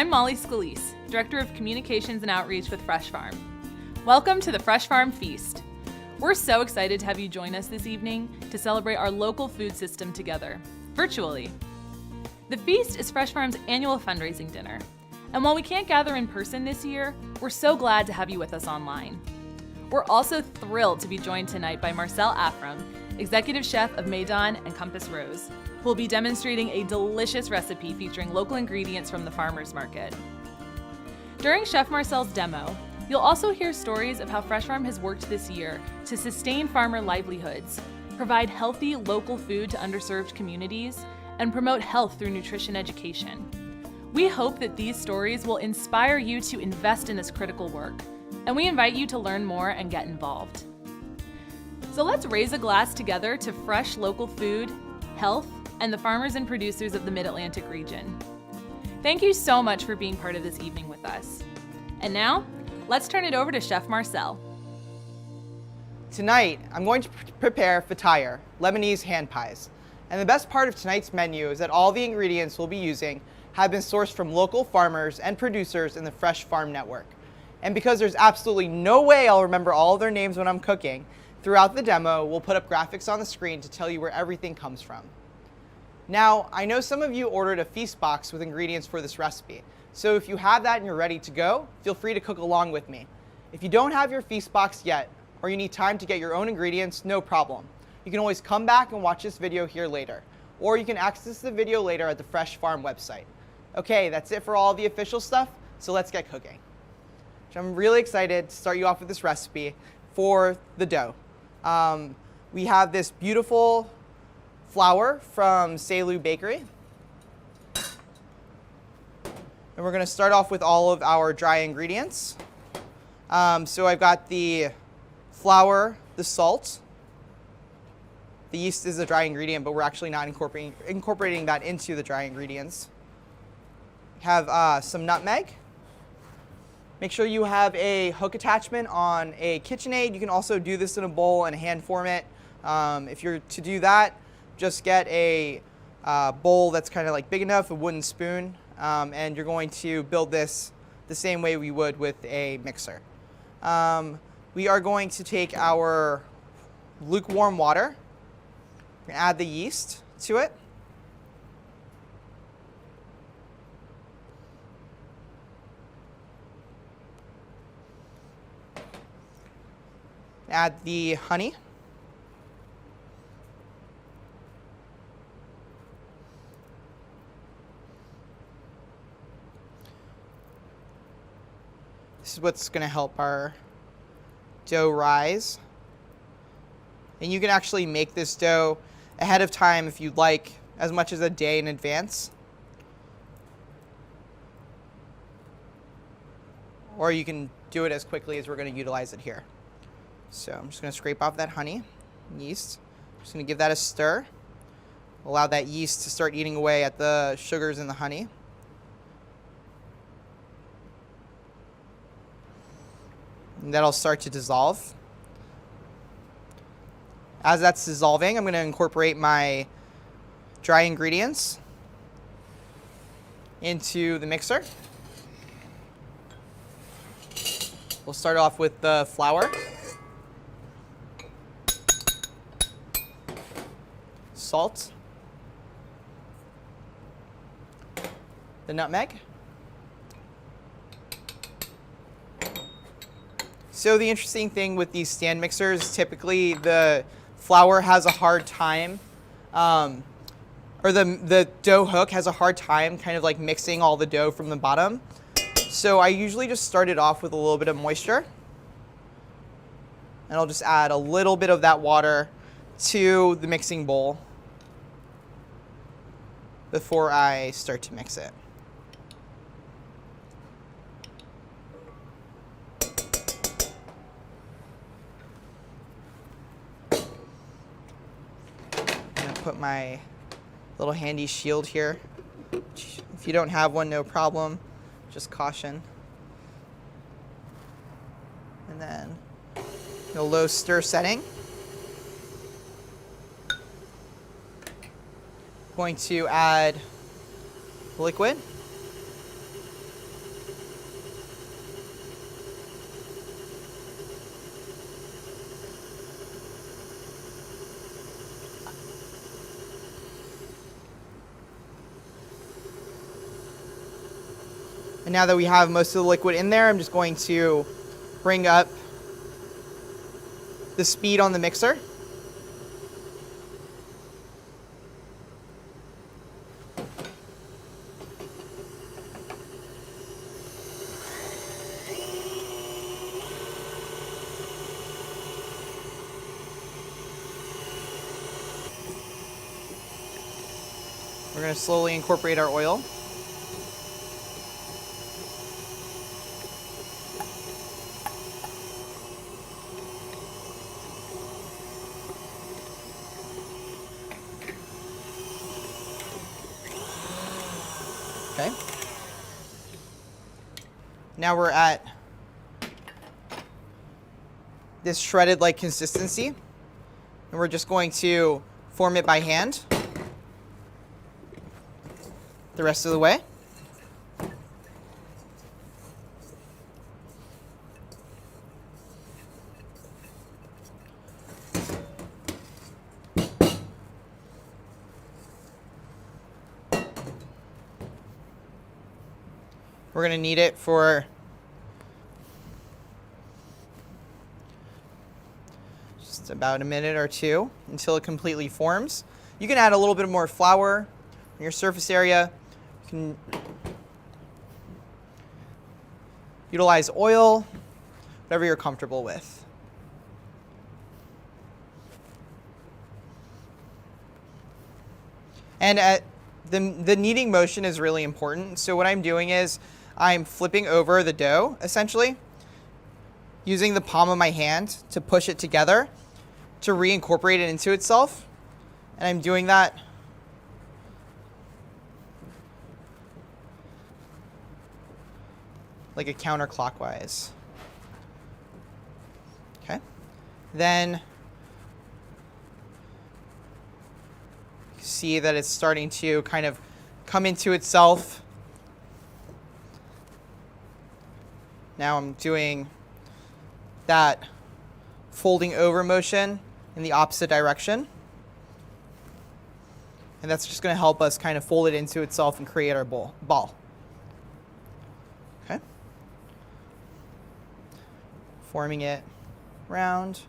I'm Molly Scalise, Director of Communications and Outreach with FRESHFARM. Welcome to the FRESHFARM Feast. We're so excited to have you join us this evening to celebrate our local food system together, virtually. The Feast is FRESHFARM's annual fundraising dinner, and while we can't gather in person this year, we're so glad to have you with us online. We're also thrilled to be joined tonight by Marcelle Afram, Executive Chef of Maidon and Compass Rose, who will be demonstrating a delicious recipe featuring local ingredients from the farmers market. During Chef Marcelle's demo, you'll also hear stories of how FRESHFARM has worked this year to sustain farmer livelihoods, provide healthy local food to underserved communities, and promote health through nutrition education. We hope that these stories will inspire you to invest in this critical work, and we invite you to learn more and get involved. So let's raise a glass together to fresh local food, health, and the farmers and producers of the Mid-Atlantic region. Thank you so much for being part of this evening with us. And now, let's turn it over to Chef Marcelle. Tonight, I'm going to prepare fatayr, Lebanese hand pies. And the best part of tonight's menu is that all the ingredients we'll be using have been sourced from local farmers and producers in the FRESHFARM network. And because there's absolutely no way I'll remember all of their names when I'm cooking, throughout the demo, we'll put up graphics on the screen to tell you where everything comes from. Now, I know some of you ordered a feast box with ingredients for this recipe, so if you have that and you're ready to go, feel free to cook along with me. If you don't have your feast box yet, or you need time to get your own ingredients, no problem. You can always come back and watch this video here later, or you can access the video later at the FRESHFARM website. Okay, that's it for all the official stuff, so let's get cooking. I'm really excited to start you off with this recipe for the dough. We have this beautiful flour from Selu Bakery. And we're going to start off with all of our dry ingredients. So I've got the flour, the salt. The yeast is a dry ingredient, but we're actually not incorporating that into the dry ingredients. Have some nutmeg. Make sure you have a hook attachment on a KitchenAid. You can also do this in a bowl and hand form it. If you're to do that, just get a bowl that's kind of like big enough, a wooden spoon, and you're going to build this the same way we would with a mixer. We are going to take our lukewarm water and add the yeast to it. Add the honey. This is what's going to help our dough rise. And you can actually make this dough ahead of time if you'd like, as much as a day in advance. Or you can do it as quickly as we're going to utilize it here. So I'm just going to scrape off that honey and yeast. Just going to give that a stir. Allow that yeast to start eating away at the sugars in the honey. And that'll start to dissolve. As that's dissolving, I'm going to incorporate my dry ingredients into the mixer. We'll start off with the flour, salt, the nutmeg. So the interesting thing with these stand mixers, typically the flour has a hard time, or the dough hook has a hard time kind of like mixing all the dough from the bottom. So I usually just start it off with a little bit of moisture. And I'll just add a little bit of that water to the mixing bowl before I start to mix it. Put my little handy shield here. If you don't have one, no problem, just caution. And then a low stir setting. Going to add liquid. And now that we have most of the liquid in there, I'm just going to bring up the speed on the mixer. We're going to slowly incorporate our oil. Okay. Now we're at this shredded like consistency, and we're just going to form it by hand the rest of the way. We're going to knead it for just about a minute or two until it completely forms. You can add a little bit more flour in your surface area. You can utilize oil, whatever you're comfortable with. And the kneading motion is really important. So what I'm doing is I'm flipping over the dough, essentially, using the palm of my hand to push it together to reincorporate it into itself. And I'm doing that like a counterclockwise. Okay. Then you see that it's starting to kind of come into itself. Now I'm doing that folding over motion in the opposite direction. And that's just going to help us kind of fold it into itself and create our ball. Okay. Forming it round.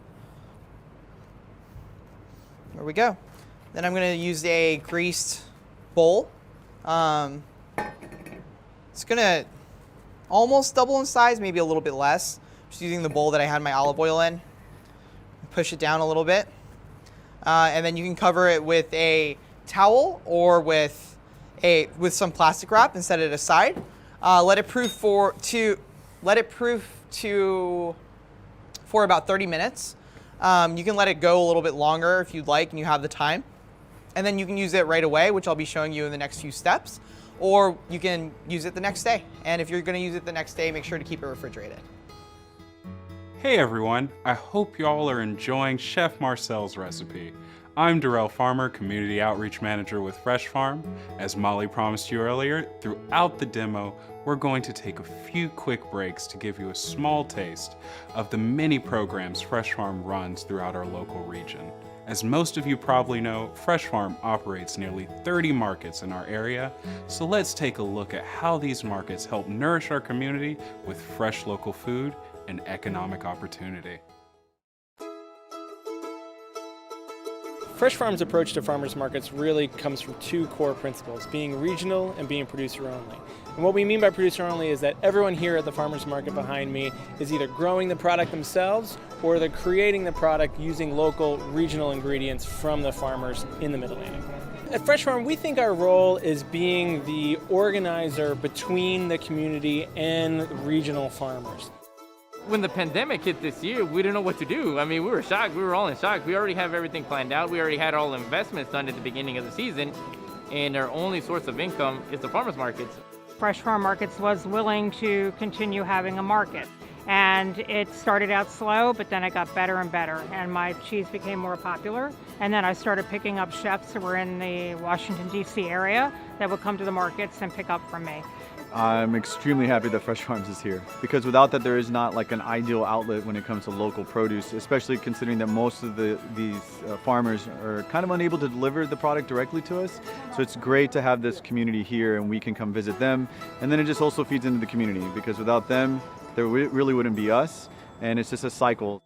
There we go. Then I'm going to use a greased bowl. It's going to almost double in size, maybe a little bit less. Just using the bowl that I had my olive oil in. Push it down a little bit. And then you can cover it with a towel or with some plastic wrap and set it aside. Let it proof for about 30 minutes. You can let it go a little bit longer if you'd like and you have the time. And then you can use it right away, which I'll be showing you in the next few steps. Or you can use it the next day. And if you're going to use it the next day, make sure to keep it refrigerated. Hey everyone, I hope y'all are enjoying Chef Marcelle's recipe. I'm Darrell Farmer, Community Outreach Manager with FRESHFARM. As Molly promised you earlier, throughout the demo, we're going to take a few quick breaks to give you a small taste of the many programs FRESHFARM runs throughout our local region. As most of you probably know, FRESHFARM operates nearly 30 markets in our area, so let's take a look at how these markets help nourish our community with fresh local food and economic opportunity. FreshFarm's approach to farmers markets really comes from two core principles, being regional and being producer only. And what we mean by producer only is that everyone here at the farmers market behind me is either growing the product themselves or they're creating the product using local regional ingredients from the farmers in the Mid-Atlantic. At FreshFarm, we think our role is being the organizer between the community and regional farmers. When the pandemic hit this year, we didn't know what to do. I mean, we were shocked. We were all in shock. We already have everything planned out. We already had all the investments done at the beginning of the season, and our only source of income is the farmers markets. Fresh Farm Markets was willing to continue having a market. And it started out slow, but then it got better and better. And my cheese became more popular. And then I started picking up chefs who were in the Washington, D.C. area that would come to the markets and pick up from me. I'm extremely happy that Fresh Farms is here, because without that there is not like an ideal outlet when it comes to local produce, especially considering that most of these farmers are kind of unable to deliver the product directly to us. So it's great to have this community here and we can come visit them, and then it just also feeds into the community, because without them there really wouldn't be us, and it's just a cycle.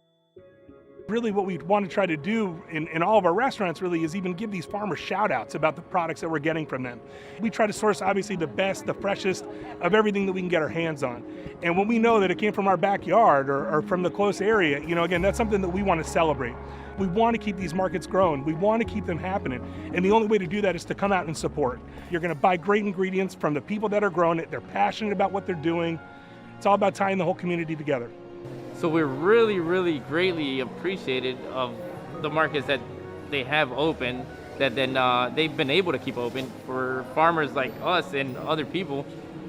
Really what we want to try to do in all of our restaurants really is even give these farmers shout outs about the products that we're getting from them. We try to source obviously the best, the freshest of everything that we can get our hands on. And when we know that it came from our backyard or from the close area, again, that's something that we want to celebrate. We want to keep these markets growing. We want to keep them happening. And the only way to do that is to come out and support. You're going to buy great ingredients from the people that are growing it. They're passionate about what they're doing. It's all about tying the whole community together. So we're really, really greatly appreciated of the markets that they have open, that then they've been able to keep open for farmers like us and other people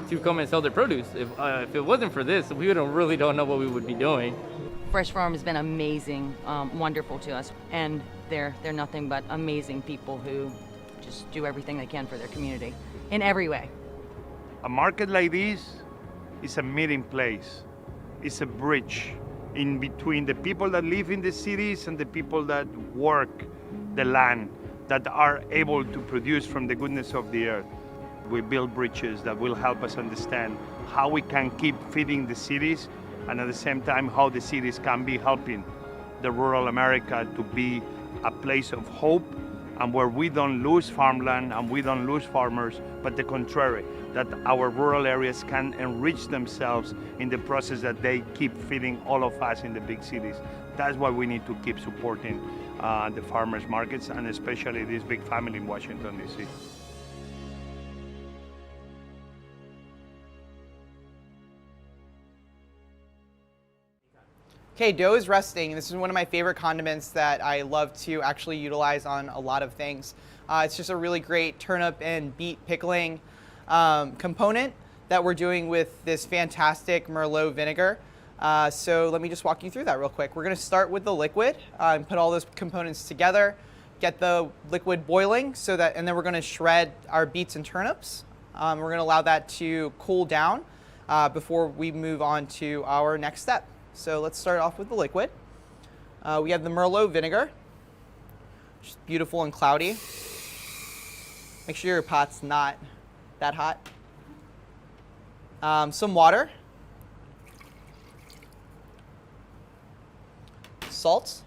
to come and sell their produce. If it wasn't for this, we really don't know what we would be doing. Fresh Farm has been amazing, wonderful to us, and they're nothing but amazing people who just do everything they can for their community in every way. A market like this is a meeting place. It's a bridge in between the people that live in the cities and the people that work the land, that are able to produce from the goodness of the earth. We build bridges that will help us understand how we can keep feeding the cities, and at the same time how the cities can be helping the rural America to be a place of hope, and where we don't lose farmland and we don't lose farmers, but the contrary, that our rural areas can enrich themselves in the process that they keep feeding all of us in the big cities. That's why we need to keep supporting the farmers markets, and especially this big family in Washington, D.C. Okay, dough is resting. This is one of my favorite condiments that I love to actually utilize on a lot of things. It's just a really great turnip and beet pickling component that we're doing with this fantastic Merlot vinegar. So let me just walk you through that real quick. We're gonna start with the liquid and put all those components together, get the liquid boiling and then we're gonna shred our beets and turnips. We're gonna allow that to cool down before we move on to our next step. So let's start off with the liquid. We have the Merlot vinegar, which is beautiful and cloudy. Make sure your pot's not that hot. Some water, salt.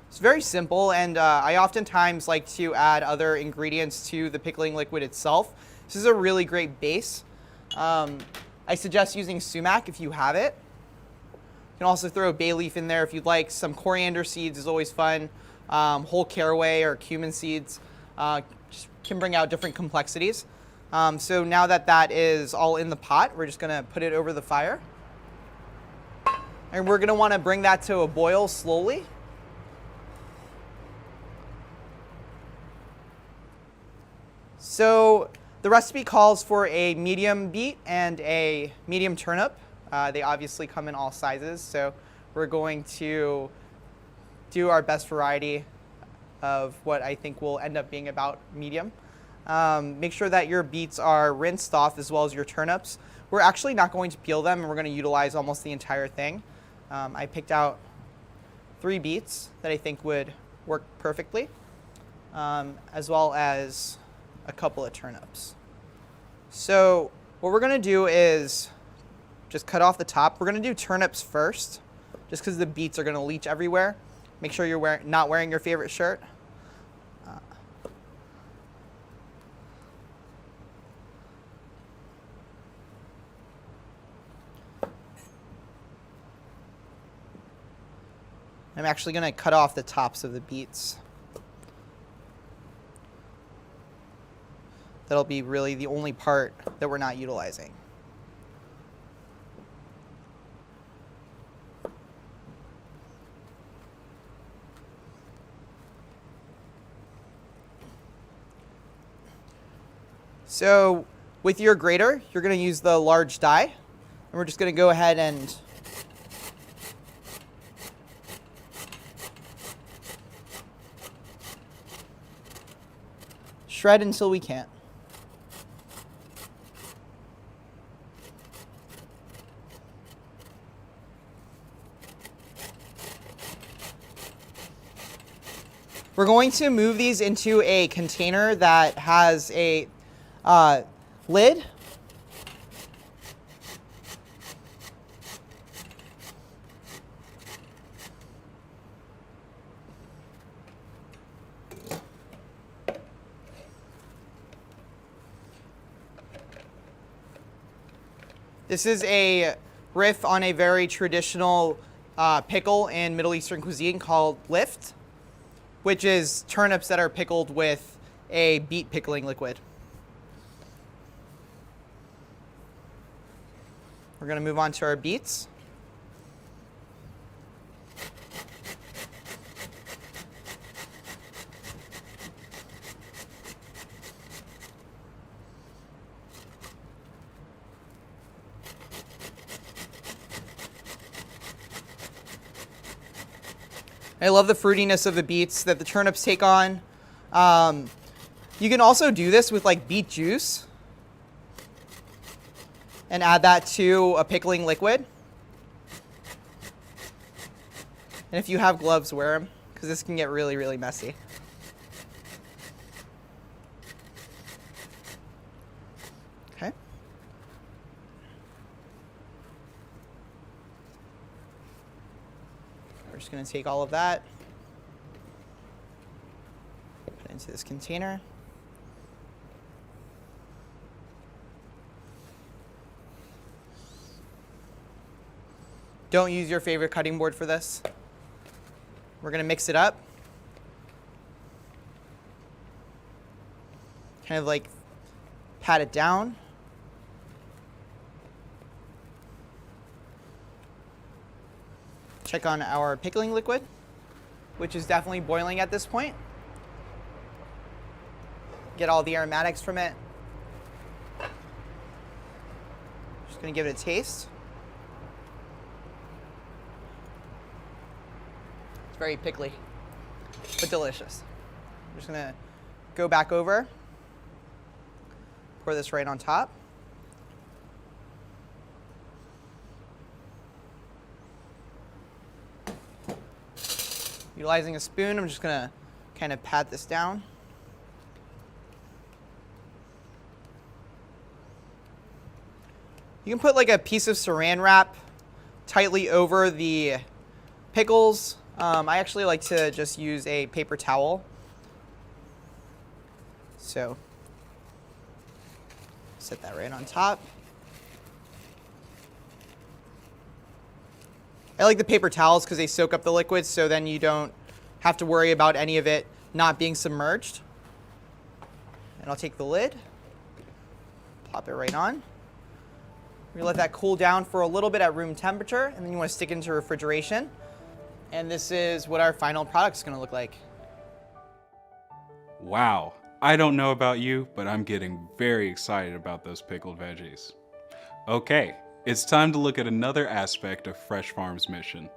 It's very simple, and I oftentimes like to add other ingredients to the pickling liquid itself. This is a really great base. I suggest using sumac if you have it. You can also throw a bay leaf in there if you'd like. Some coriander seeds is always fun. Whole caraway or cumin seeds just can bring out different complexities. So now that that is all in the pot, we're just gonna put it over the fire. And we're gonna wanna bring that to a boil slowly. So the recipe calls for a medium beet and a medium turnip. They obviously come in all sizes, so we're going to do our best variety of what I think will end up being about medium. Make sure that your beets are rinsed off as well as your turnips. We're actually not going to peel them, and we're going to utilize almost the entire thing. I picked out 3 beets that I think would work perfectly, as well as a couple of turnips. So what we're going to do is just cut off the top. We're going to do turnips first, just because the beets are going to leach everywhere. Make sure you're not wearing your favorite shirt. I'm actually going to cut off the tops of the beets. That'll be really the only part that we're not utilizing. So with your grater, you're going to use the large die, and we're just going to go ahead and shred until we can't. We're going to move these into a container that has a lid. This is a riff on a very traditional pickle in Middle Eastern cuisine called lift, which is turnips that are pickled with a beet pickling liquid. We're going to move on to our beets. I love the fruitiness of the beets that the turnips take on. You can also do this with like beet juice and add that to a pickling liquid. And if you have gloves, wear them, because this can get really, really messy. Okay. We're just going to take all of that, put it into this container. Don't use your favorite cutting board for this. We're going to mix it up. Kind of like pat it down. Check on our pickling liquid, which is definitely boiling at this point. Get all the aromatics from it. Just going to give it a taste. It's very pickly, but delicious. I'm just going to go back over, pour this right on top. Utilizing a spoon, I'm just going to kind of pat this down. You can put like a piece of saran wrap tightly over the pickles. I actually like to just use a paper towel. So set that right on top. I like the paper towels because they soak up the liquid, so then you don't have to worry about any of it not being submerged. And I'll take the lid, plop it right on. We let that cool down for a little bit at room temperature, and then you want to stick it into refrigeration. And this is what our final product is going to look like. Wow, I don't know about you, but I'm getting very excited about those pickled veggies. Okay, it's time to look at another aspect of Fresh Farm's mission.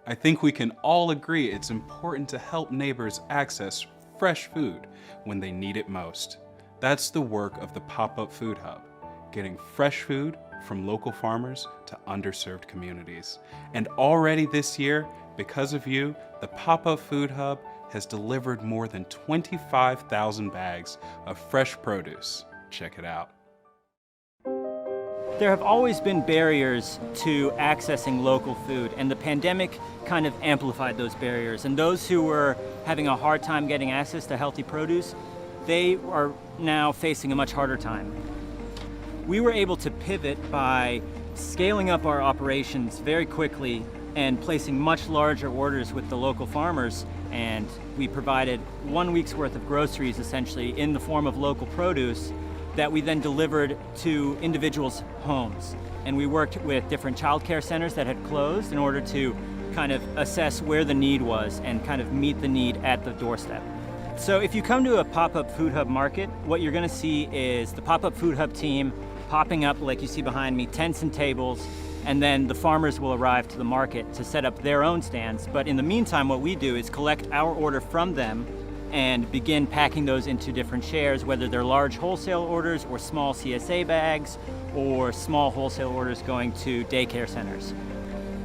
I think we can all agree it's important to help neighbors access fresh food when they need it most. That's the work of the Pop-Up Food Hub, getting fresh food from local farmers to underserved communities. And already this year, because of you, the Pop-Up Food Hub has delivered more than 25,000 bags of fresh produce. Check it out. There have always been barriers to accessing local food, and the pandemic kind of amplified those barriers. And those who were having a hard time getting access to healthy produce, they are now facing a much harder time. We were able to pivot by scaling up our operations very quickly and placing much larger orders with the local farmers, and we provided 1 week's worth of groceries essentially in the form of local produce that we then delivered to individuals' homes. And we worked with different childcare centers that had closed in order to kind of assess where the need was and kind of meet the need at the doorstep. So if you come to a Pop-Up Food Hub market, what you're gonna see is the Pop-Up Food Hub team popping up, like you see behind me, tents and tables, and then the farmers will arrive to the market to set up their own stands. But in the meantime, what we do is collect our order from them and begin packing those into different shares, whether they're large wholesale orders or small CSA bags or small wholesale orders going to daycare centers.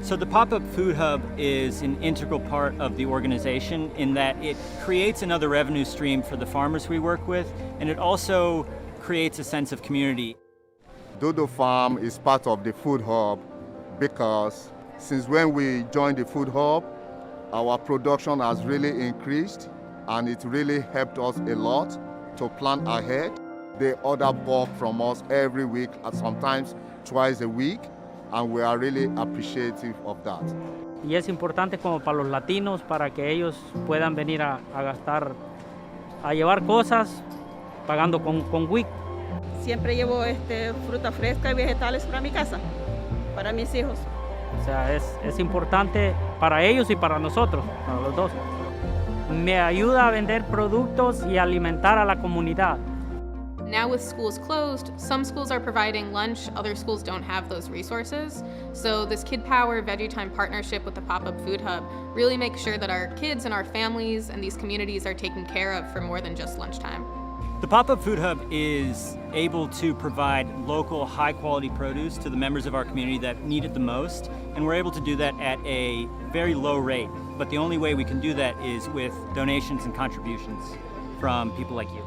So the pop-up food hub is an integral part of the organization in that it creates another revenue stream for the farmers we work with, and it also creates a sense of community. Dodo Farm is part of the food hub because since when we joined the food hub, our production has really increased and it really helped us a lot to plan ahead. They order bulk from us every week and sometimes twice a week, and we are really appreciative of that. Y es importante como para los latinos, para que ellos puedan venir a gastar, a llevar cosas pagando con WIC. Siempre llevo fruta fresca y vegetales para mi casa, para mis hijos. O sea, es importante para ellos y para nosotros, para los dos. Me ayuda a vender productos y alimentar a la comunidad. Now with schools closed, some schools are providing lunch, other schools don't have those resources. So this Kid Power Veggie Time partnership with the Pop-Up Food Hub really makes sure that our kids and our families and these communities are taken care of for more than just lunchtime. The Pop-Up Food Hub is able to provide local, high-quality produce to the members of our community that need it the most, and we're able to do that at a very low rate. But the only way we can do that is with donations and contributions from people like you.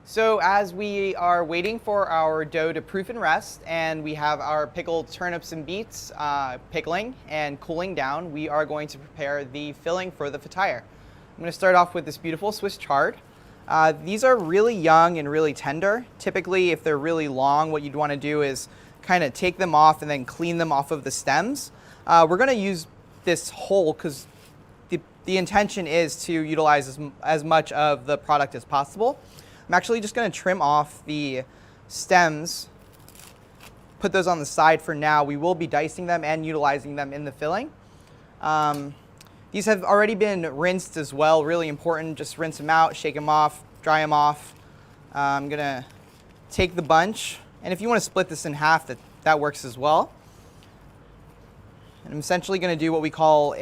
So as we are waiting for our dough to proof and rest, and we have our pickled turnips and beets pickling and cooling down, we are going to prepare the filling for the fatire. I'm going to start off with this beautiful Swiss chard. These are really young and really tender. Typically, if they're really long, what you'd want to do is kind of take them off and then clean them off of the stems. We're going to use this whole because the intention is to utilize as much of the product as possible. I'm actually just going to trim off the stems, put those on the side for now. We will be dicing them and utilizing them in the filling. These have already been rinsed as well, really important. Just rinse them out, shake them off, dry them off. I'm going to take the bunch, and if you want to split this in half, that works as well. And I'm essentially going to do what we call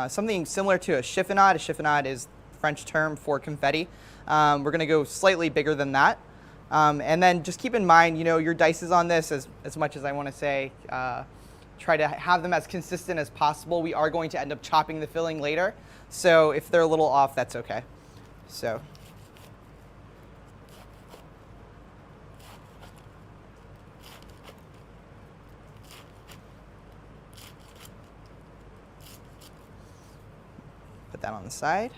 something similar to a chiffonade. A chiffonade is the French term for confetti. We're going to go slightly bigger than that. And then just keep in mind, your dices on this, as much as I want to say, try to have them as consistent as possible. We are going to end up chopping the filling later. So if they're a little off, that's okay. So. Put that on the side.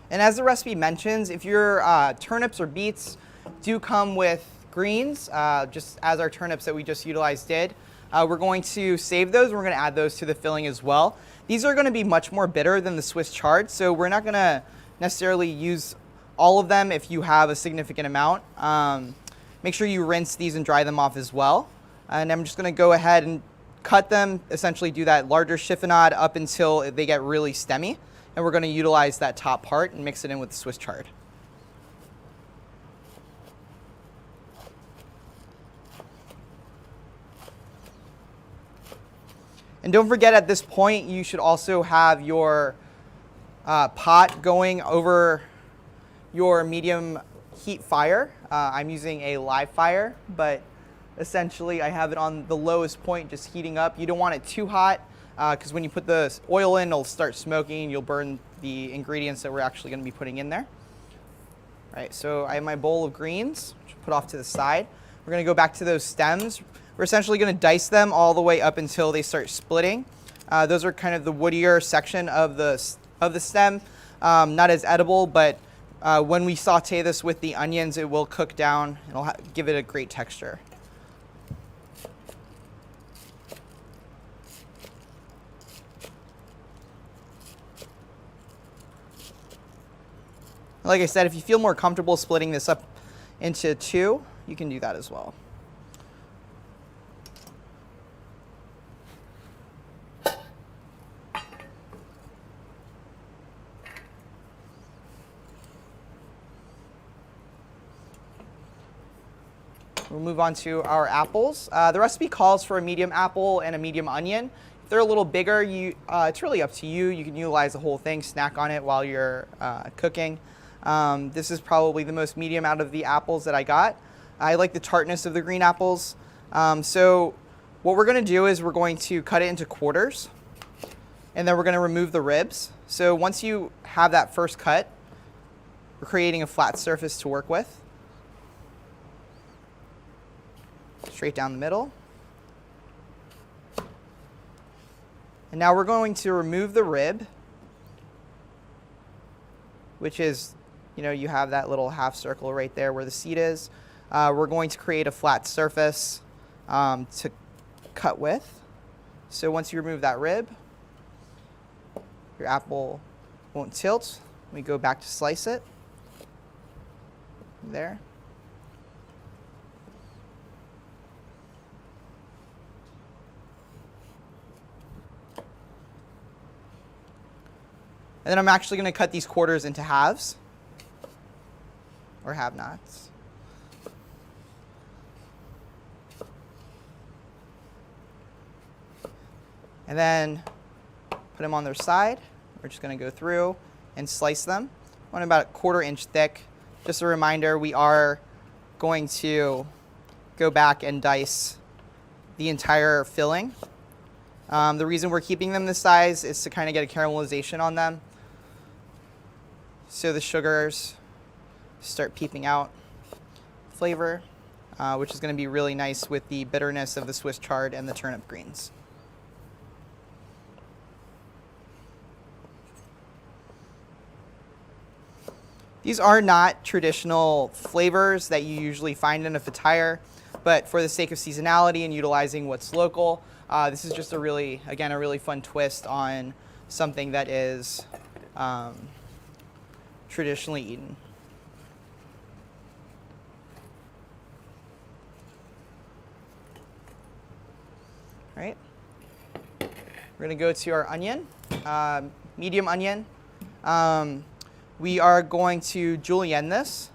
And as the recipe mentions, if your turnips or beets do come with greens, just as our turnips that we just utilized did, we're going to save those. We're going to add those to the filling as well. These are going to be much more bitter than the Swiss chard, so we're not going to necessarily use all of them if you have a significant amount. Make sure you rinse these and dry them off as well. And I'm just going to go ahead and cut them, essentially do that larger chiffonade up until they get really stemmy. And we're going to utilize that top part and mix it in with the Swiss chard. And don't forget, at this point, you should also have your pot going over your medium heat fire. I'm using a live fire, but essentially I have it on the lowest point, just heating up. You don't want it too hot, because when you put the oil in, it'll start smoking. You'll burn the ingredients that we're actually going to be putting in there. All right, so I have my bowl of greens, which I'll put off to the side. We're going to go back to those stems. We're essentially going to dice them all the way up until they start splitting. Those are kind of the woodier section of the stem. Not as edible, but when we saute this with the onions, it will cook down. It'll give it a great texture. Like I said, if you feel more comfortable splitting this up into two, you can do that as well. We'll move on to our apples. The recipe calls for a medium apple and a medium onion. If they're a little bigger, it's really up to you. You can utilize the whole thing, snack on it while you're cooking. This is probably the most medium out of the apples that I got. I like the tartness of the green apples. So what we're going to do is we're going to cut it into quarters, and then we're going to remove the ribs. So once you have that first cut, we're creating a flat surface to work with. Straight down the middle. And now we're going to remove the rib, which is, you have that little half circle right there where the seed is. We're going to create a flat surface to cut with. So once you remove that rib, your apple won't tilt. We go back to slice it. There. And then I'm actually going to cut these quarters into halves, or have-nots. And then put them on their side. We're just going to go through and slice them. One about 1/4 inch thick. Just a reminder, we are going to go back and dice the entire filling. The reason we're keeping them this size is to kind of get a caramelization on them, so the sugars start peeping out flavor, which is going to be really nice with the bitterness of the Swiss chard and the turnip greens. These are not traditional flavors that you usually find in a fatire, but for the sake of seasonality and utilizing what's local, this is just a really fun twist on something that is traditionally eaten. All right. We're going to go to our onion, medium onion. We are going to julienne this.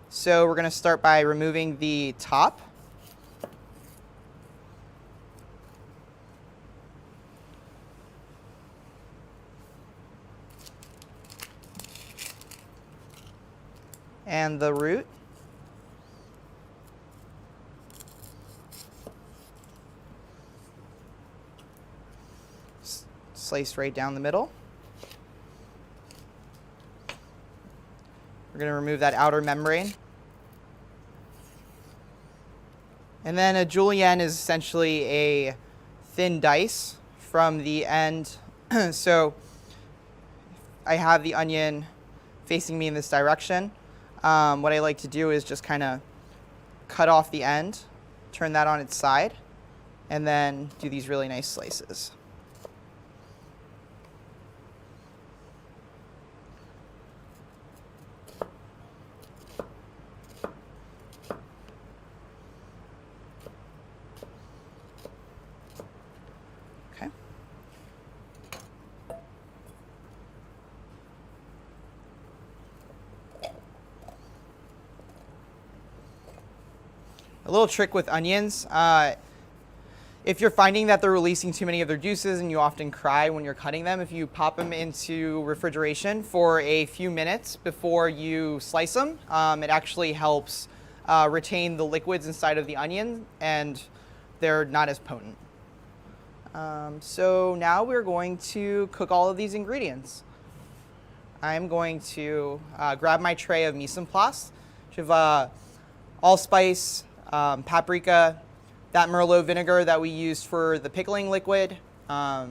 So we're going to start by removing the top. And the root. Slice right down the middle. We're going to remove that outer membrane. And then a julienne is essentially a thin dice from the end. So I have the onion facing me in this direction. What I like to do is just kind of cut off the end, turn that on its side, and then do these really nice slices. Okay. A little trick with onions, if you're finding that they're releasing too many of their juices and you often cry when you're cutting them, if you pop them into refrigeration for a few minutes before you slice them, it actually helps retain the liquids inside of the onion and they're not as potent. So now we're going to cook all of these ingredients. I'm going to grab my tray of mise en place, which have allspice, paprika, that Merlot vinegar that we used for the pickling liquid, a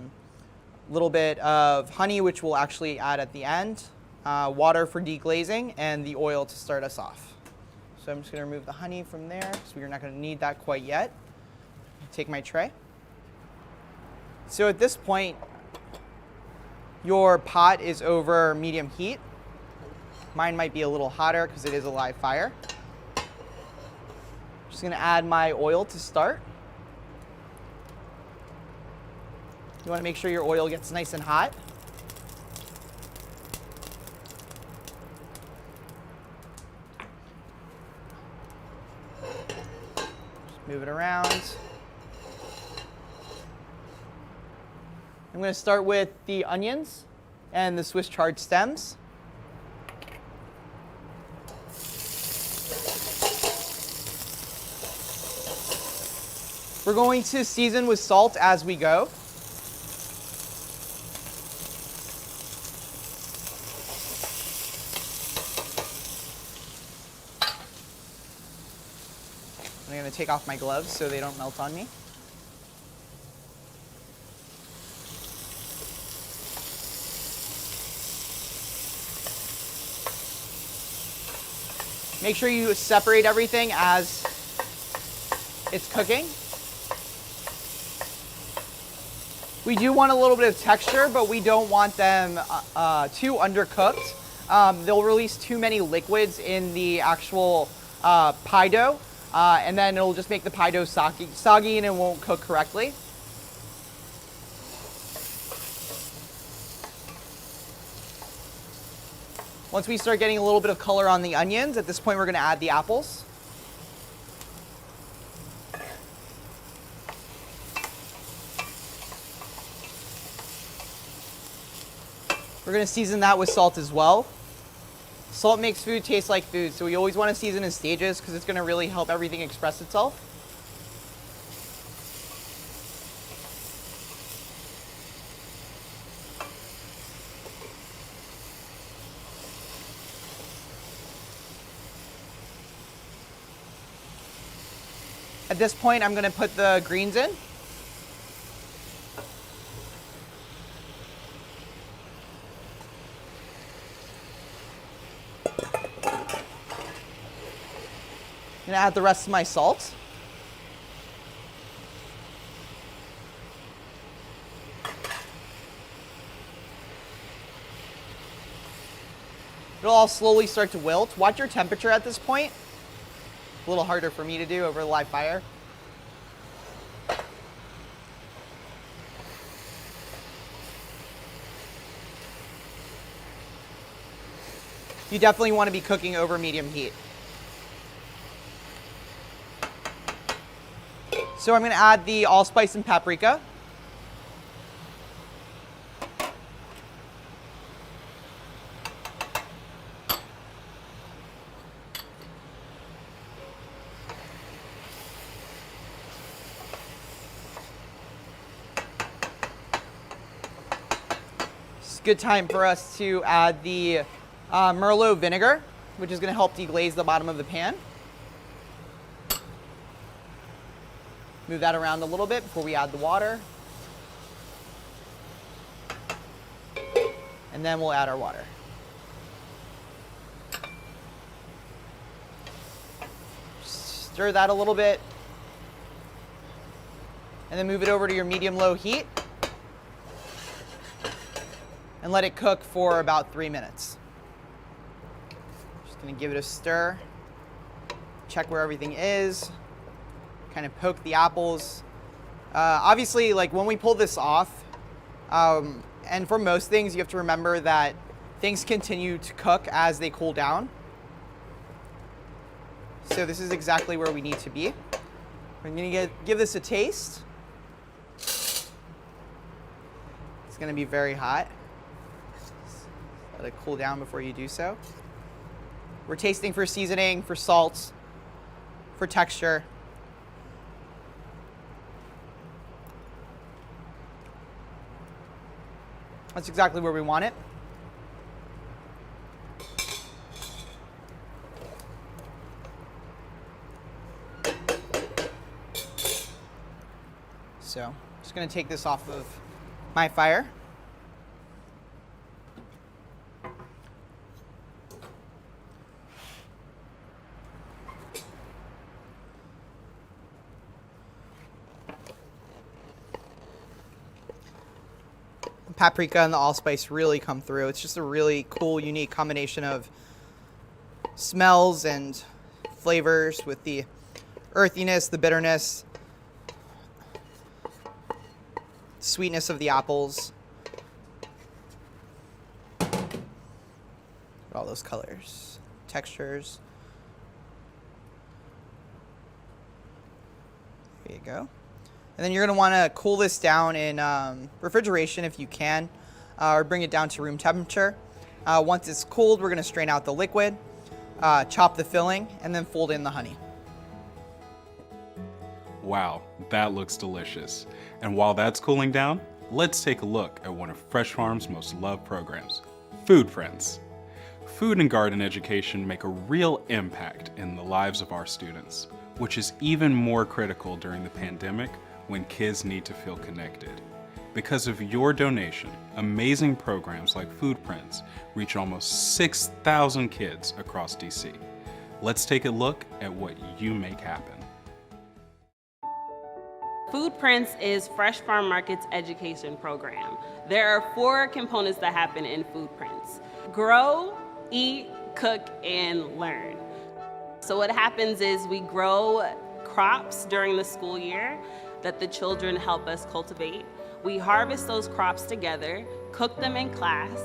little bit of honey, which we'll actually add at the end, water for deglazing, and the oil to start us off. So I'm just going to remove the honey from there because we're not going to need that quite yet. Take my tray. So at this point, your pot is over medium heat. Mine might be a little hotter because it is a live fire. Just going to add my oil to start. You want to make sure your oil gets nice and hot. Move it around. I'm going to start with the onions and the Swiss chard stems. We're going to season with salt as we go. I'm going to take off my gloves so they don't melt on me. Make sure you separate everything as it's cooking. We do want a little bit of texture, but we don't want them too undercooked. They'll release too many liquids in the actual pie dough, and then it'll just make the pie dough soggy and it won't cook correctly. Once we start getting a little bit of color on the onions, at this point we're going to add the apples. We're going to season that with salt as well. Salt makes food taste like food, so we always want to season in stages because it's going to really help everything express itself. At this point, I'm going to put the greens in. I'm going to add the rest of my salt. It'll all slowly start to wilt. Watch your temperature at this point. A little harder for me to do over the live fire. You definitely want to be cooking over medium heat. So I'm going to add the allspice and paprika. It's a good time for us to add the Merlot vinegar, which is going to help deglaze the bottom of the pan. Move that around a little bit before we add the water. And then we'll add our water. Stir that a little bit. And then move it over to your medium-low heat. And let it cook for about 3 minutes. Just gonna give it a stir. Check where everything is. Kind of poke the apples. Obviously, like when we pull this off, and for most things, you have to remember that things continue to cook as they cool down. So this is exactly where we need to be. We're gonna give this a taste. It's gonna be very hot. Let it cool down before you do so. We're tasting for seasoning, for salt, for texture. That's exactly where we want it. So, I'm just going to take this off of my fire. Paprika and the allspice really come through. It's just a really cool, unique combination of smells and flavors with the earthiness, the bitterness, sweetness of the apples. All those colors, textures. you go. And then you're going to want to cool this down in refrigeration if you can, or bring it down to room temperature. Once it's cooled, we're going to strain out the liquid, chop the filling, and then fold in the honey. Wow, that looks delicious. And while that's cooling down, let's take a look at one of Fresh Farm's most loved programs, Food Friends. Food and garden education make a real impact in the lives of our students, which is even more critical during the pandemic when kids need to feel connected. Because of your donation, amazing programs like Food Friends reach almost 6,000 kids across DC. Let's take a look at what you make happen. Food Prints is Fresh Farm Market's education program. There are 4 components that happen in Food Prints: grow, eat, cook, and learn. So what happens is we grow crops during the school year that the children help us cultivate. We harvest those crops together, cook them in class,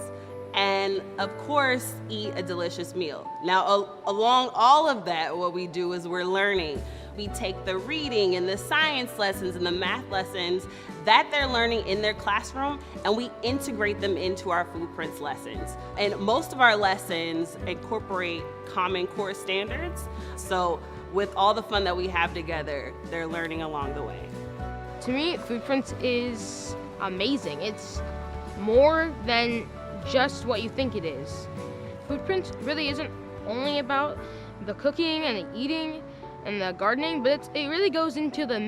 and of course, eat a delicious meal. Now, along all of that, what we do is we're learning. We take the reading and the science lessons and the math lessons that they're learning in their classroom, and we integrate them into our Food Prints lessons. And most of our lessons incorporate Common Core standards. So with all the fun that we have together, they're learning along the way. To me, Food Prints is amazing. It's more than just what you think it is. Food Prints really isn't only about the cooking and the eating and the gardening, but it really goes into the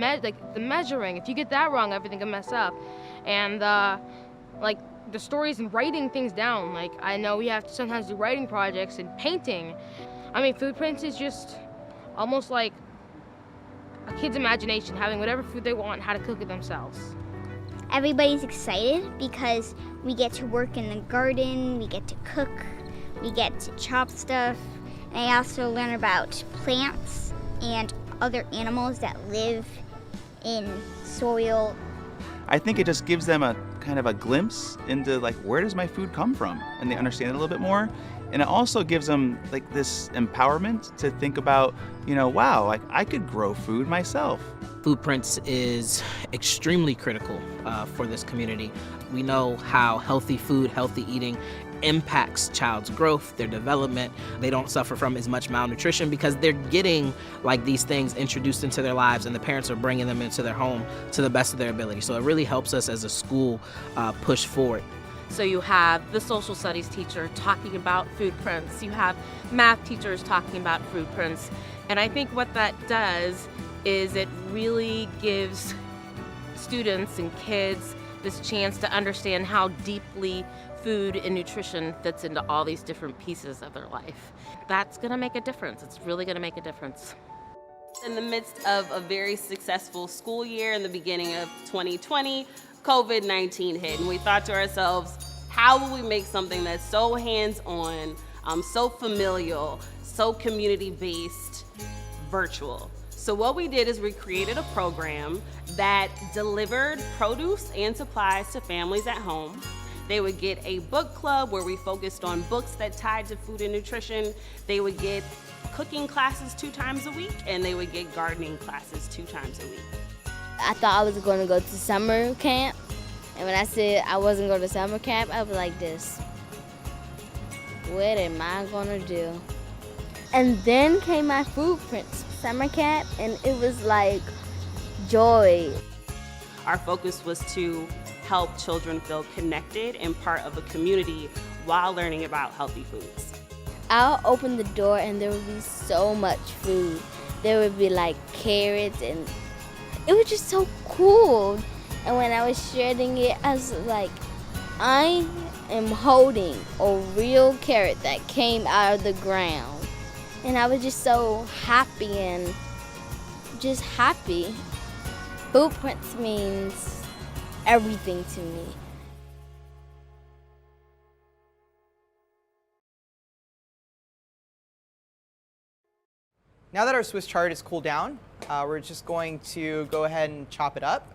measuring. If you get that wrong, everything can mess up. And like the stories and writing things down. Like I know we have to sometimes do writing projects and painting. I mean, Food Prints is just almost like a kid's imagination, having whatever food they want, how to cook it themselves. Everybody's excited because we get to work in the garden, we get to cook, we get to chop stuff, and I also learn about plants and other animals that live in soil. I think it just gives them a kind of a glimpse into like, where does my food come from? And they understand it a little bit more. And it also gives them like this empowerment to think about, you know, wow, like I could grow food myself. Food Prints is extremely critical for this community. We know how healthy food, healthy eating impacts child's growth, their development. They don't suffer from as much malnutrition because they're getting like these things introduced into their lives, and the parents are bringing them into their home to the best of their ability. So it really helps us as a school push forward. So you have the social studies teacher talking about Food Prints, you have math teachers talking about Food Prints, and I think what that does is it really gives students and kids this chance to understand how deeply food and nutrition fits into all these different pieces of their life. That's gonna make a difference. It's really gonna make a difference. In the midst of a very successful school year in the beginning of 2020, COVID-19 hit, and we thought to ourselves, how will we make something that's so hands-on, so familial, so community-based, virtual? So what we did is we created a program that delivered produce and supplies to families at home. They would get a book club where we focused on books that tied to food and nutrition. They would get cooking classes 2 times a week, and they would get gardening classes 2 times a week. I thought I was going to go to summer camp, and when I said I wasn't going to summer camp, I was like this. What am I going to do? And then came my Food Prints summer camp, and it was like joy. Our focus was to help children feel connected and part of a community while learning about healthy foods. I'll open the door and there would be so much food. There would be like carrots, and it was just so cool. And when I was shredding it, I was like, I am holding a real carrot that came out of the ground. And I was just so happy and just happy. Food Prints means everything to me. Now that our Swiss chard is cooled down, we're just going to go ahead and chop it up.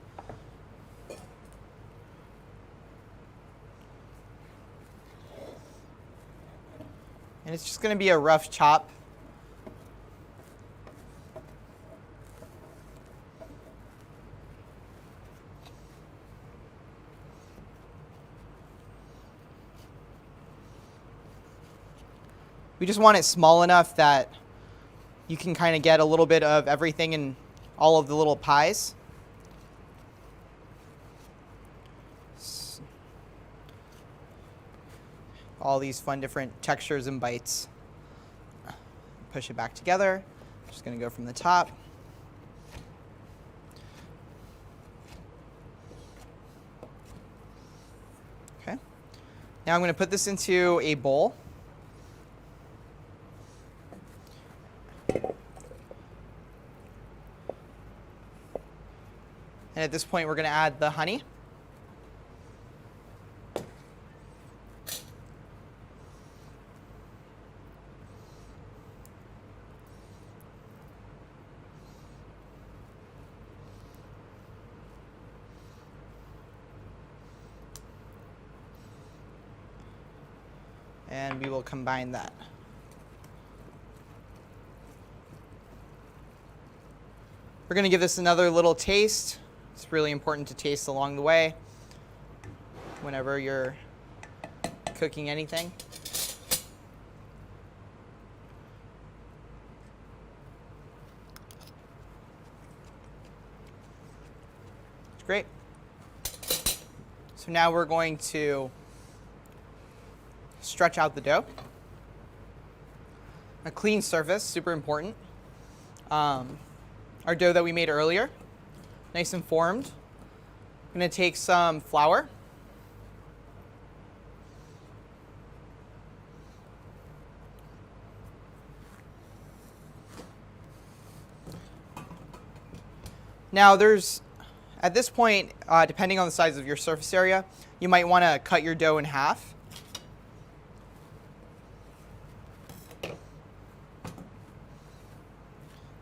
And it's just going to be a rough chop. We just want it small enough that you can kind of get a little bit of everything in all of the little pies. All these fun different textures and bites. Push it back together. Just going to go from the top. Okay. Now I'm going to put this into a bowl. And at this point, we're going to add the honey. And we will combine that. We're going to give this another little taste. It's really important to taste along the way whenever you're cooking anything. It's great. So now we're going to stretch out the dough. A clean surface, super important. Our dough that we made earlier, nice and formed. I'm going to take some flour. Now at this point, depending on the size of your surface area, you might want to cut your dough in half.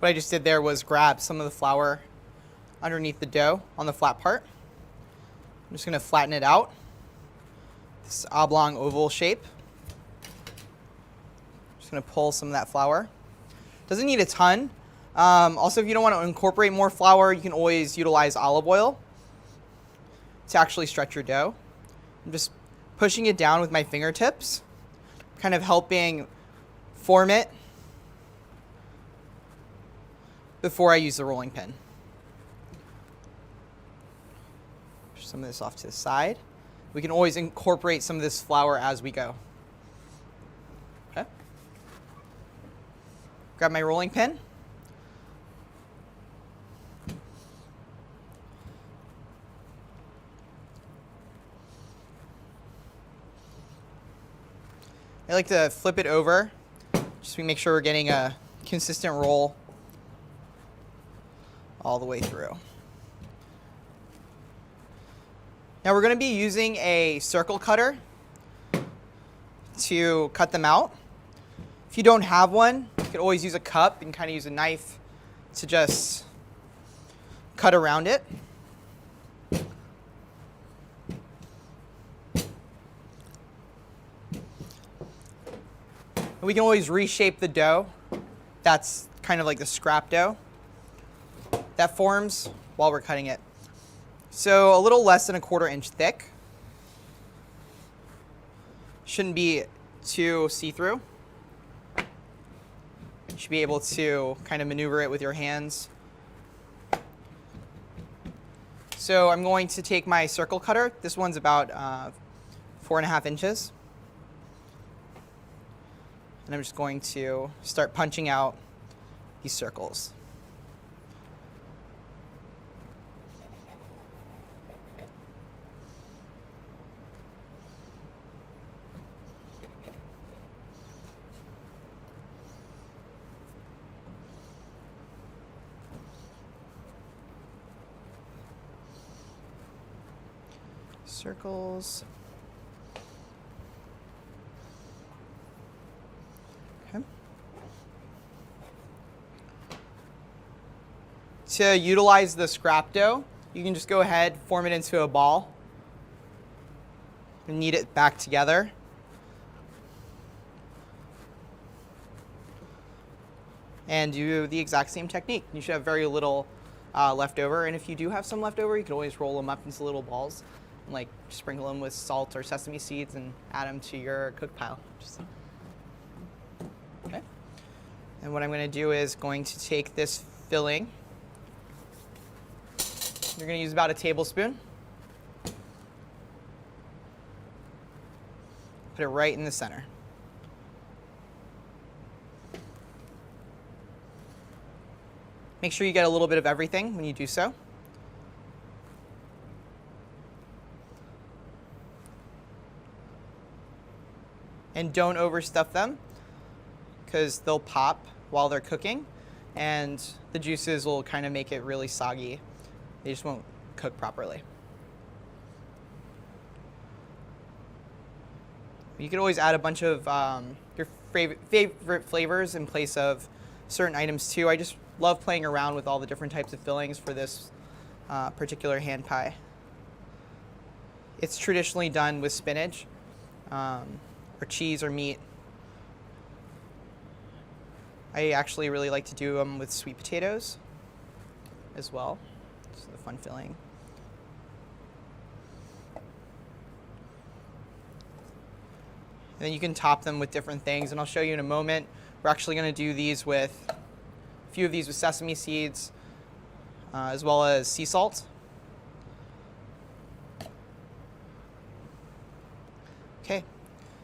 What I just did there was grab some of the flour underneath the dough on the flat part. I'm just going to flatten it out, this oblong oval shape. Just going to pull some of that flour. Doesn't need a ton. Also, if you don't want to incorporate more flour, you can always utilize olive oil to actually stretch your dough. I'm just pushing it down with my fingertips, kind of helping form it before I use the rolling pin. Push some of this off to the side. We can always incorporate some of this flour as we go. Okay. Grab my rolling pin. I like to flip it over just to make sure we're getting a consistent roll all the way through. Now we're going to be using a circle cutter to cut them out. If you don't have one, you could always use a cup and kind of use a knife to just cut around it. And we can always reshape the dough. That's kind of like the scrap dough that forms while we're cutting it. So a little less than 1/4 inch thick. Shouldn't be too see-through. You should be able to kind of maneuver it with your hands. So I'm going to take my circle cutter. This one's about 4.5 inches. And I'm just going to start punching out these circles. Circles. Okay. To utilize the scrap dough, you can just go ahead, form it into a ball, and knead it back together. And do the exact same technique. You should have very little left over, and if you do have some left over, you can always roll them up into little balls. Like sprinkle them with salt or sesame seeds and add them to your cook pile. And what I'm going to do is going to take this filling. You're going to use about a tablespoon. Put it right in the center. Make sure you get a little bit of everything when you do so. And don't overstuff them because they'll pop while they're cooking and the juices will kind of make it really soggy. They just won't cook properly. You could always add a bunch of your favorite flavors in place of certain items too. I just love playing around with all the different types of fillings for this particular hand pie. It's traditionally done with spinach or cheese or meat. I actually really like to do them with sweet potatoes as well. It's a fun filling. And then you can top them with different things, and I'll show you in a moment. We're actually going to do these with a few of these with sesame seeds, as well as sea salt. Okay,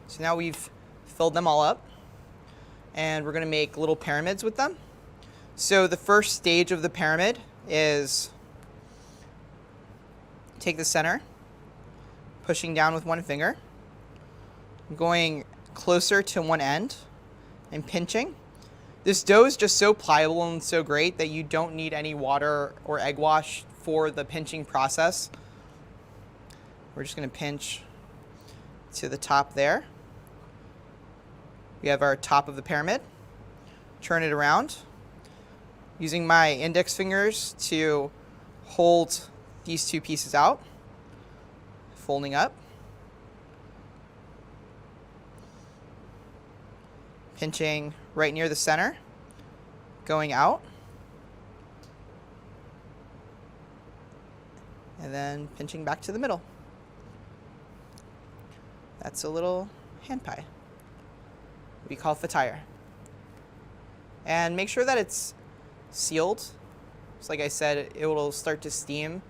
so now we've filled them all up, and we're going to make little pyramids with them. So the first stage of the pyramid is take the center, pushing down with one finger, going closer to one end and pinching. This dough is just so pliable and so great that you don't need any water or egg wash for the pinching process. We're just going to pinch to the top there. We have our top of the pyramid. Turn it around. Using my index fingers to hold these two pieces out, folding up. Pinching right near the center, going out, and then pinching back to the middle. That's a little hand pie we call fatire. And make sure that it's sealed. So like I said, it will start to steam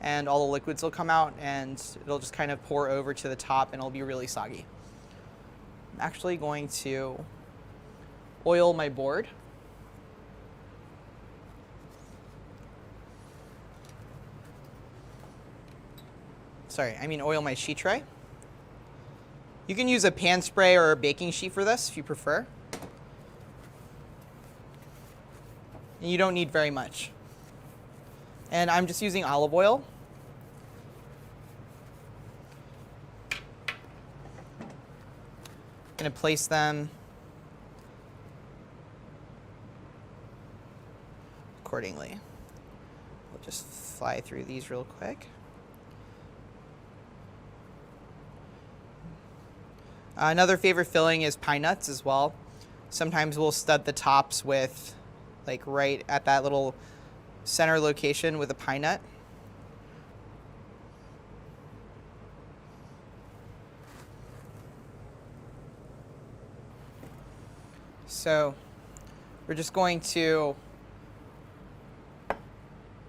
and all the liquids will come out and it'll just kind of pour over to the top and it'll be really soggy. I'm actually going to oil my board. Sorry, I mean oil my sheet tray. You can use a pan spray or a baking sheet for this if you prefer. And you don't need very much. And I'm just using olive oil. I'm going to place them accordingly. We'll just fly through these real quick. Another favorite filling is pine nuts as well. Sometimes we'll stud the tops with, like right at that little center location with a pine nut. So we're just going to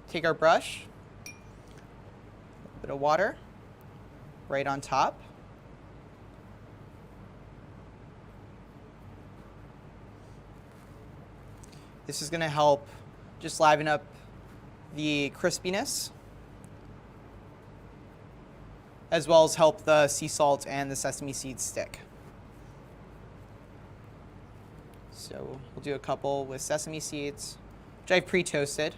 take our brush, a bit of water right on top. This is going to help just liven up the crispiness, as well as help the sea salt and the sesame seeds stick. So we'll do a couple with sesame seeds, which I've pre-toasted.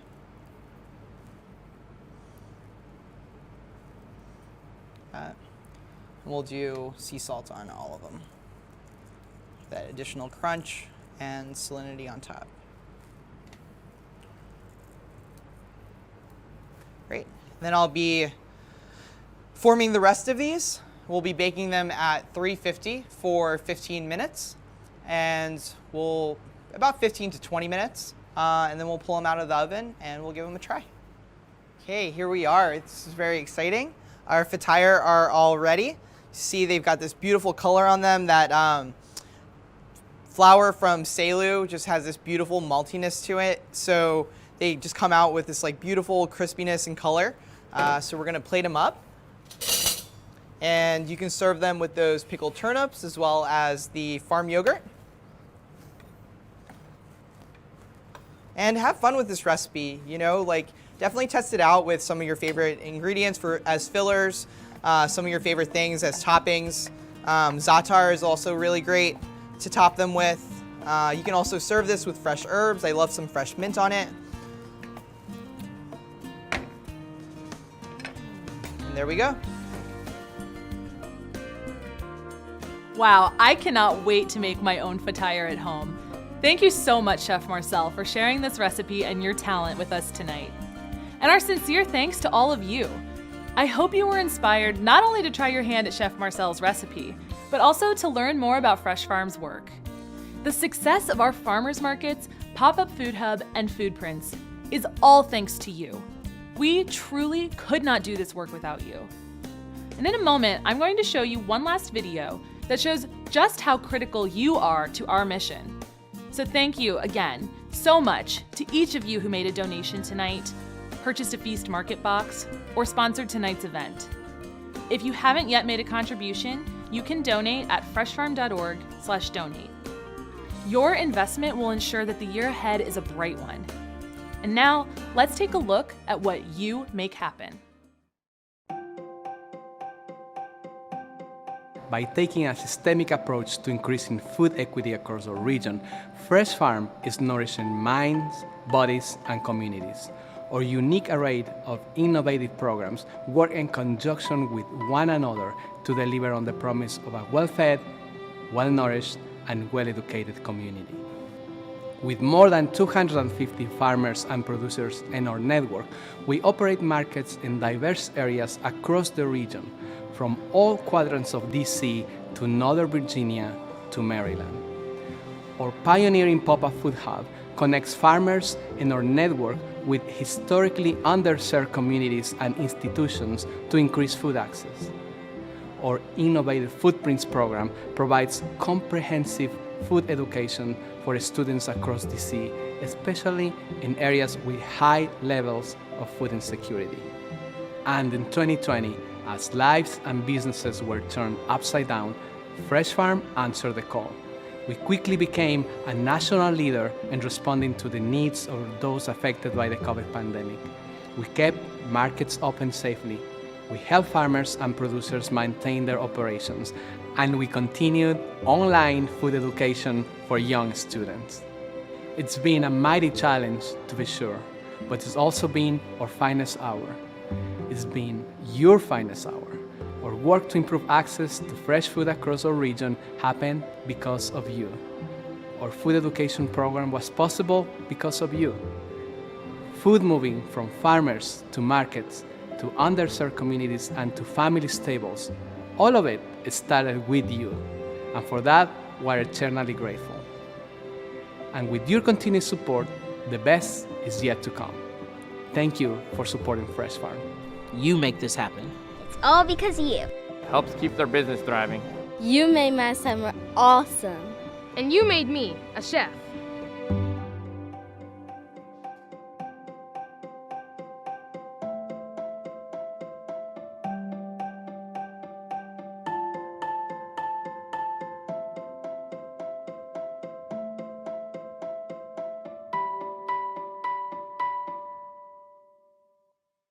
And we'll do sea salt on all of them. That additional crunch and salinity on top. Great. Then I'll be forming the rest of these. We'll be baking them at 350 for 15 minutes. And we'll, about 15 to 20 minutes. And then we'll pull them out of the oven and we'll give them a try. Okay, here we are. This is very exciting. Our fatire are all ready. See, they've got this beautiful color on them that Flour from Selu just has this beautiful maltiness to it, so they just come out with this like beautiful crispiness and color. So we're gonna plate them up, and you can serve them with those pickled turnips as well as the farm yogurt. And have fun with this recipe, you know, like definitely test it out with some of your favorite ingredients as fillers, some of your favorite things as toppings. Za'atar is also really great to top them with. You can also serve this with fresh herbs. I love some fresh mint on it. And there we go. Wow, I cannot wait to make my own fatire at home. Thank you so much, Chef Marcelle, for sharing this recipe and your talent with us tonight. And our sincere thanks to all of you. I hope you were inspired not only to try your hand at Chef Marcelle's recipe, but also to learn more about Fresh Farm's work. The success of our farmers markets, pop-up food hub, and food prints is all thanks to you. We truly could not do this work without you. And in a moment, I'm going to show you one last video that shows just how critical you are to our mission. So thank you again so much to each of you who made a donation tonight, purchased a Feast Market box, or sponsored tonight's event. If you haven't yet made a contribution, you can donate at freshfarm.org/donate. Your investment will ensure that the year ahead is a bright one. And now, let's take a look at what you make happen. By taking a systemic approach to increasing food equity across our region, Fresh Farm is nourishing minds, bodies, and communities. Our unique array of innovative programs work in conjunction with one another to deliver on the promise of a well-fed, well-nourished, and well-educated community. With more than 250 farmers and producers in our network, we operate markets in diverse areas across the region, from all quadrants of DC to Northern Virginia to Maryland. Our pioneering pop-up food hub connects farmers in our network with historically underserved communities and institutions to increase food access. Our innovative Footprints program provides comprehensive food education for students across DC, especially in areas with high levels of food insecurity. And in 2020, as lives and businesses were turned upside down, Fresh Farm answered the call. We quickly became a national leader in responding to the needs of those affected by the COVID pandemic. We kept markets open safely. We helped farmers and producers maintain their operations, and we continued online food education for young students. It's been a mighty challenge, to be sure, but it's also been our finest hour. It's been your finest hour. Our work to improve access to fresh food across our region happened because of you. Our food education program was possible because of you. Food moving from farmers to markets, to underserved communities, and to family tables, all of it started with you. And for that, we're eternally grateful. And with your continued support, the best is yet to come. Thank you for supporting Fresh Farm. You make this happen. It's all because of you. Helps keep their business thriving. You made my summer awesome. And you made me a chef.